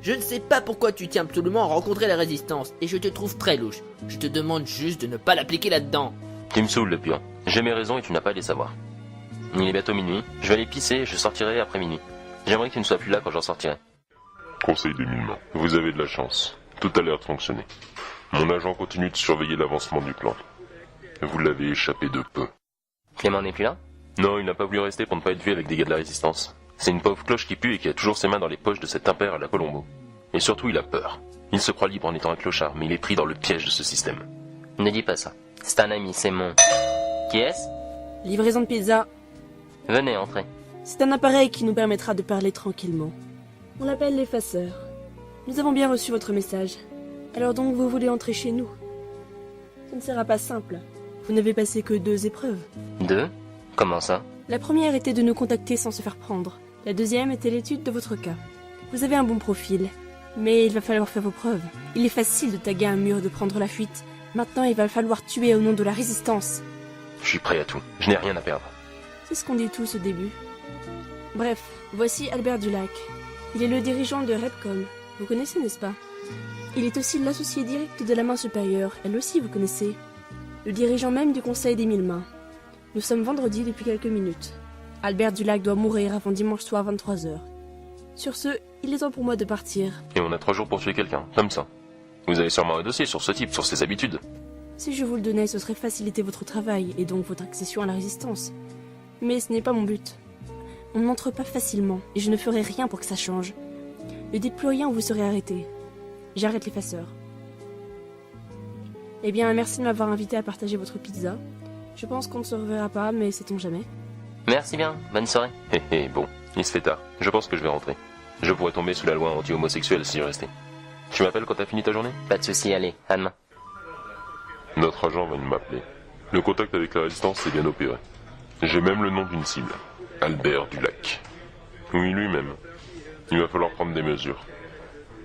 Je ne sais pas pourquoi tu tiens absolument à rencontrer la résistance, et je te trouve très louche. Je te demande juste de ne pas l'appliquer là-dedans. Tu me saoules, le puant. J'ai mes raisons et tu n'as pas à les savoir. Il est bientôt minuit, je vais aller pisser et je sortirai après minuit. J'aimerais que tu ne sois plus là quand j'en sortirai. Conseil des mille mains. Vous avez de la chance. Tout a l'air de fonctionner. Mon agent continue de surveiller l'avancement du plan. Vous l'avez échappé de peu. Clément n'est plus là? Non, il n'a pas voulu rester pour ne pas être vu avec des gars de la résistance. C'est une pauvre cloche qui pue et qui a toujours ses mains dans les poches de cet impair à la Colombo. Et surtout, il a peur. Il se croit libre en étant un clochard, mais il est pris dans le piège de ce système. Ne dis pas ça. C'est un ami, c'est mon... Qui est-ce? Livraison de pizza. Venez, entrez. C'est un appareil qui nous permettra de parler tranquillement. On l'appelle l'effaceur. Nous avons bien reçu votre message. Alors donc vous voulez entrer chez nous? Ce ne sera pas simple. Vous n'avez passé que 2 épreuves. 2? Comment ça? La première était de nous contacter sans se faire prendre. La deuxième était l'étude de votre cas. Vous avez un bon profil, mais il va falloir faire vos preuves. Il est facile de taguer un mur et de prendre la fuite. Maintenant, il va falloir tuer au nom de la résistance. Je suis prêt à tout. Je n'ai rien à perdre. C'est ce qu'on dit tous au début. Bref, voici Albert Dulac. Il est le dirigeant de Redcom. Vous connaissez, n'est-ce pas? Il est aussi l'associé direct de la main supérieure. Elle aussi, vous connaissez. Le dirigeant même du Conseil des Mille Mains. Nous sommes vendredi depuis quelques minutes. Albert Dulac doit mourir avant dimanche soir 23h. Sur ce, il est temps pour moi de partir. Et on a 3 jours pour tuer quelqu'un, comme ça. Vous avez sûrement un dossier sur ce type, sur ses habitudes. Si je vous le donnais, ce serait faciliter votre travail et donc votre accession à la résistance. Mais ce n'est pas mon but. On n'entre pas facilement et je ne ferai rien pour que ça change. Ne dites plus rien ou vous serez arrêté. J'arrête l'effaceur. Eh bien, merci de m'avoir invité à partager votre pizza. Je pense qu'on ne se reverra pas, mais sait-on jamais. Merci bien, bonne soirée. Bon, il se fait tard. Je pense que je vais rentrer. Je pourrais tomber sous la loi anti-homosexuelle si je restais. Tu m'appelles quand t'as fini ta journée? Pas de soucis, allez, à demain. Notre agent va m'appeler. Le contact avec la résistance est bien opéré. J'ai même le nom d'une cible. Albert Dulac. Oui, lui-même. Il va falloir prendre des mesures.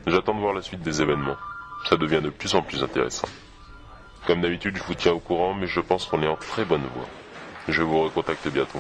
J'attends de voir la suite des événements. Ça devient de plus en plus intéressant. Comme d'habitude, je vous tiens au courant, mais je pense qu'on est en très bonne voie. Je vous recontacte bientôt.